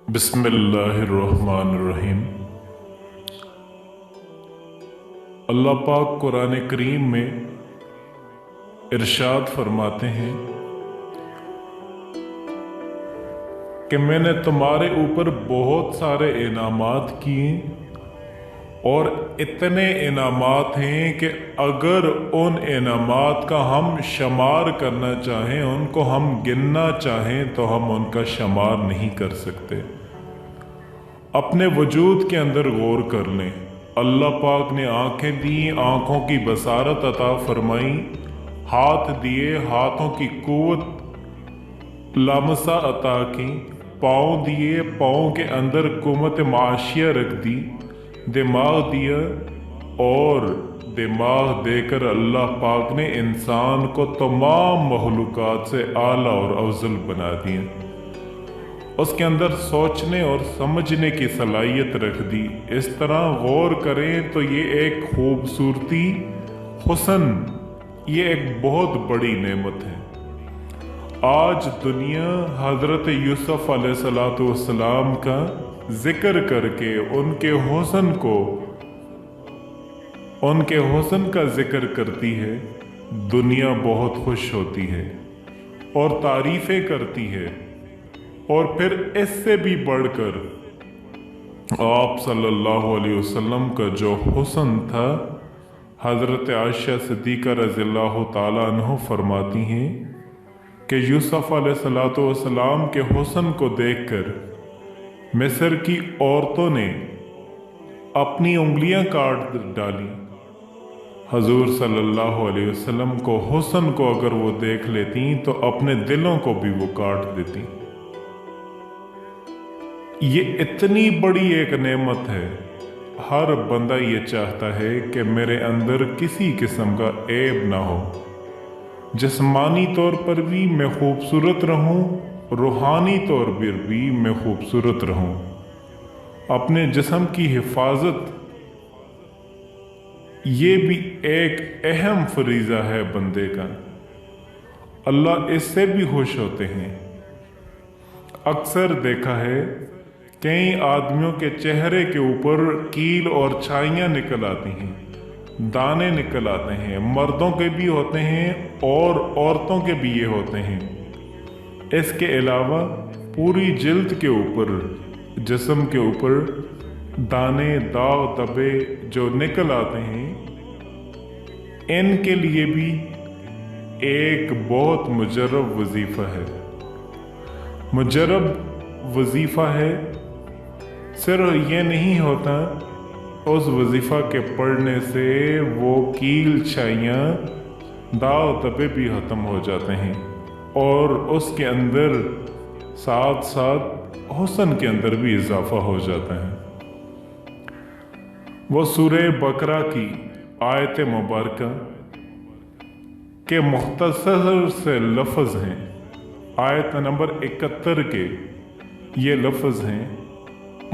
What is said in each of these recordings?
बिस्मिल्लाहिर्रहमानिर्रहीम। अल्लाह पाक कुरान करीम में इरशाद फरमाते हैं कि मैंने तुम्हारे ऊपर बहुत सारे इनामात किए और इतने इनामात हैं कि अगर उन इनामात का हम शुमार करना चाहें, उनको हम गिनना चाहें तो हम उनका शुमार नहीं कर सकते। अपने वजूद के अंदर गौर कर लें। अल्लाह पाक ने आंखें दी, आंखों की बसारत अता फरमाई, हाथ दिए, हाथों की कुव्वत लामसा अता की, पाँव दिए, पाँव के अंदर कुव्वत माशिया रख दी, दिमाग दिया और दिमाग देकर अल्लाह पाक ने इंसान को तमाम मखलूक़ात से आला और अफजल बना दिया। उसके अंदर सोचने और समझने की सलाहियत रख दी। इस तरह गौर करें तो ये एक खूबसूरती, हुस्न, ये एक बहुत बड़ी नेमत है। आज दुनिया हज़रत यूसुफ अलैहिस्सलाम का जिक्र करके उनके हुस्न का जिक्र करती है। दुनिया बहुत खुश होती है और तारीफ़ें करती है। और फिर इससे भी बढ़कर आप सल्लल्लाहु अलैहि वसल्लम का जो हुस्न था, हज़रत आयशा सिद्दीक़ा रज़ियल्लाहु ताला अन्हा फरमाती हैं कि यूसुफ अलैहिस्सलाम के हुस्न को देखकर मिस्र की औरतों ने अपनी उंगलियां काट डाली। हजूर सल्लल्लाहु अलैहि वसल्लम को हुस्न को अगर वो देख लेती तो अपने दिलों को भी वो काट देती। ये इतनी बड़ी एक नेमत है। हर बंदा ये चाहता है कि मेरे अंदर किसी किस्म का ऐब ना हो। जिस्मानी तौर पर भी मैं खूबसूरत रहूं, रूहानी तौर पर भी मैं खूबसूरत रहूं। अपने जिस्म की हिफाजत ये भी एक अहम फरीज़ा है बंदे का। अल्लाह इससे भी खुश होते हैं। अक्सर देखा है कई आदमियों के चेहरे के ऊपर कील और छाइयाँ निकल आती हैं, दाने निकल आते हैं। मर्दों के भी होते हैं और औरतों के भी ये होते हैं। इसके अलावा पूरी जिल्द के ऊपर, जिस्म के ऊपर दाने, दाग, धब्बे जो निकल आते हैं, इनके लिए भी एक बहुत मुजर्रब वजीफ़ा है। मुजर्रब वजीफ़ा है। सिर्फ ये नहीं होता, उस वजीफ़ा के पढ़ने से वो कील, छाइयाँ, दाग, धब्बे भी ख़त्म हो जाते हैं और उसके अंदर साथ साथ हुस्न के अंदर भी इजाफा हो जाता है। वो सूरह बकरा की आयत मुबारका के मुख्तसर से लफ्ज़ हैं। आयत नंबर 71 के ये लफ्ज़ हैं,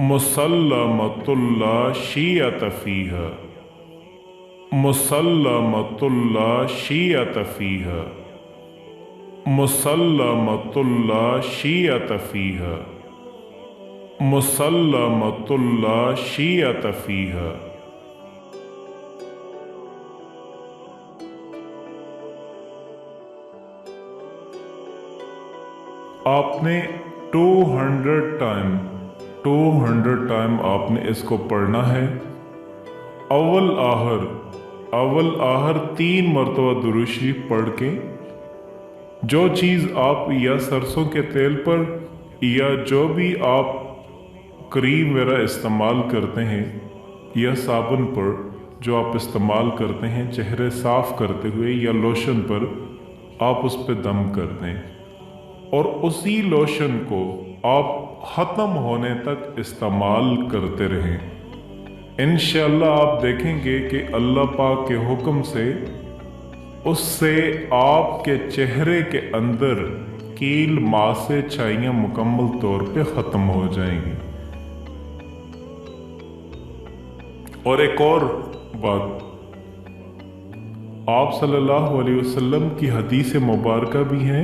मुसल्लमतुल्ला शियत फीहा, मुसल्लमतुल्ला शियत फीहा, मुसल्लमतुल्ला शियत फीहा, मुसल्लमतुल्ला शियत फीहा। आपने 200 टाइम आपने इसको पढ़ना है। अव्वल आहर 3 मरतबा दुरूद शरीफ पढ़ के जो चीज़ आप या सरसों के तेल पर या जो भी आप क्रीम वगैरह इस्तेमाल करते हैं या साबुन पर जो आप इस्तेमाल करते हैं चेहरे साफ करते हुए, या लोशन पर आप उस पर दम कर दें और उसी लोशन को आप ख़त्म होने तक इस्तेमाल करते रहें। इंशाअल्लाह आप देखेंगे कि अल्लाह पाक के हुक्म से उससे आपके चेहरे के अंदर कील, मासे, छाइयाँ मुकम्मल तौर पे ख़त्म हो जाएंगी। और एक और बात, आप सल्लल्लाहु अलैहि वसल्लम की हदीस मुबारका भी है।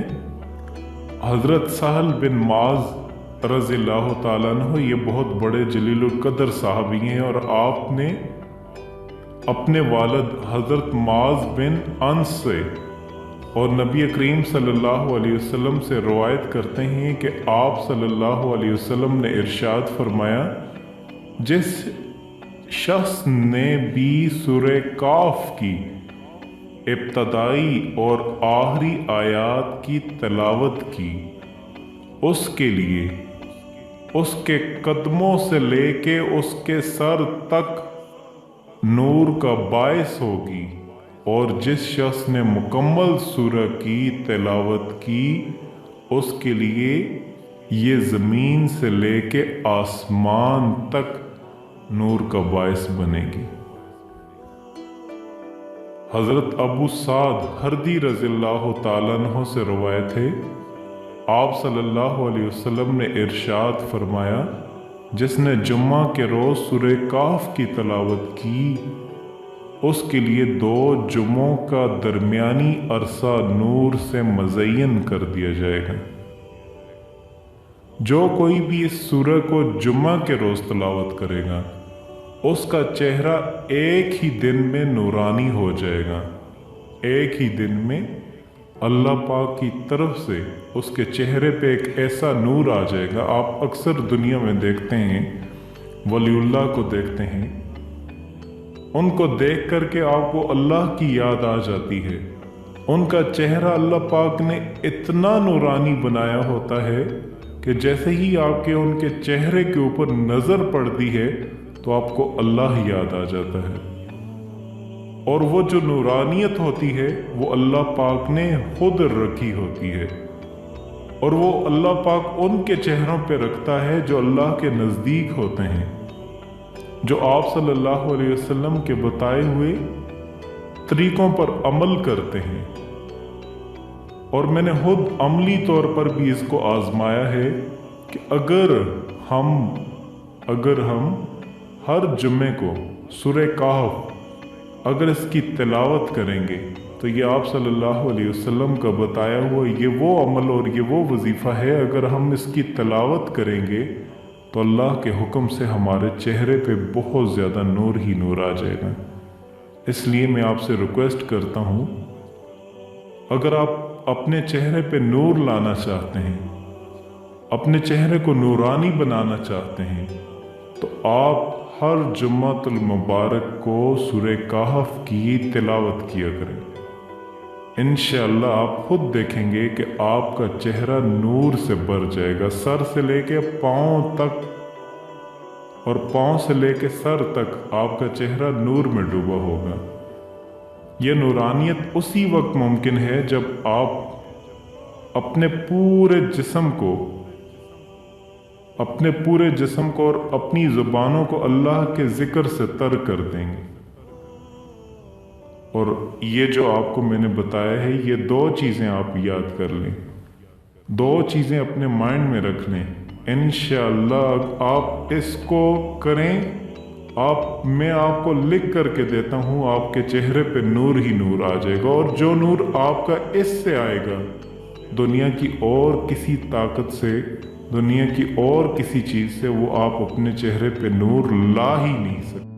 हज़रत सहल बिन माज رضی اللہ تعالیٰ عنہ یہ بہت بڑے جلیل القدر صحابی ہیں، اور آپ نے اپنے والد حضرت معاذ بن انس سے اور نبی کریم صلی اللہ علیہ وسلم سے روایت کرتے ہیں کہ آپ صلی اللہ علیہ وسلم نے ارشاد فرمایا، جس شخص نے بھی سورہ کاف کی ابتدائی اور آخری آیات کی تلاوت کی، اس کے لیے اس کے قدموں سے لے کے اس کے سر تک نور کا باعث ہوگی، اور جس شخص نے مکمل سورہ کی تلاوت کی اس کے لیے یہ زمین سے لے کے آسمان تک نور کا باعث بنے گی۔ حضرت ابو سعد ہردی رضی اللہ تعالیٰ عنہ سے روایت ہے، آپ صلی اللہ علیہ وسلم نے ارشاد فرمایا، جس نے جمعہ کے روز سورہ کاف کی تلاوت کی اس کے لیے 2 جمعوں کا درمیانی عرصہ نور سے مزین کر دیا جائے گا۔ جو کوئی بھی اس سورہ کو جمعہ کے روز تلاوت کرے گا اس کا چہرہ ایک ہی دن میں نورانی ہو جائے گا، ایک ہی دن میں اللہ پاک کی طرف سے اس کے چہرے پہ ایک ایسا نور آ جائے گا۔ آپ اکثر دنیا میں دیکھتے ہیں، ولی اللہ کو دیکھتے ہیں، ان کو دیکھ کر کے آپ کو اللہ کی یاد آ جاتی ہے، ان کا چہرہ اللہ پاک نے اتنا نورانی بنایا ہوتا ہے کہ جیسے ہی آپ کے ان کے چہرے کے اوپر نظر پڑتی ہے تو آپ کو اللہ یاد آ جاتا ہے، اور وہ جو نورانیت ہوتی ہے وہ اللہ پاک نے خود رکھی ہوتی ہے، اور وہ اللہ پاک ان کے چہروں پہ رکھتا ہے جو اللہ کے نزدیک ہوتے ہیں، جو آپ صلی اللہ علیہ وسلم کے بتائے ہوئے طریقوں پر عمل کرتے ہیں۔ اور میں نے خود عملی طور پر بھی اس کو آزمایا ہے کہ اگر ہم ہر جمعے کو سورہ کہف اگر اس کی تلاوت کریں گے تو یہ آپ صلی اللہ علیہ وسلم کا بتایا ہوا یہ وہ عمل اور یہ وہ وظیفہ ہے، اگر ہم اس کی تلاوت کریں گے تو اللہ کے حکم سے ہمارے چہرے پہ بہت زیادہ نور ہی نور آ جائے گا۔ اس لیے میں آپ سے ریکویسٹ کرتا ہوں، اگر آپ اپنے چہرے پہ نور لانا چاہتے ہیں، اپنے چہرے کو نورانی بنانا چاہتے ہیں، تو آپ ہر جمعۃ المبارک کو سورہ کہف کی تلاوت کیا کریں۔ انشاءاللہ آپ خود دیکھیں گے کہ آپ کا چہرہ نور سے بھر جائے گا، سر سے لے کے پاؤں تک، اور پاؤں سے لے کے سر تک آپ کا چہرہ نور میں ڈوبا ہوگا۔ یہ نورانیت اسی وقت ممکن ہے جب آپ اپنے پورے جسم کو اور اپنی زبانوں کو اللہ کے ذکر سے تر کر دیں گے۔ اور یہ جو آپ کو میں نے بتایا ہے، یہ 2 چیزیں آپ یاد کر لیں، 2 چیزیں اپنے مائنڈ میں رکھ لیں۔ انشاءاللہ آپ اس کو کریں، میں آپ کو لکھ کر کے دیتا ہوں، آپ کے چہرے پہ نور ہی نور آ جائے گا، اور جو نور آپ کا اس سے آئے گا دنیا کی اور کسی طاقت سے، دنیا کی اور کسی چیز سے وہ آپ اپنے چہرے پہ نور لا ہی نہیں سکتے۔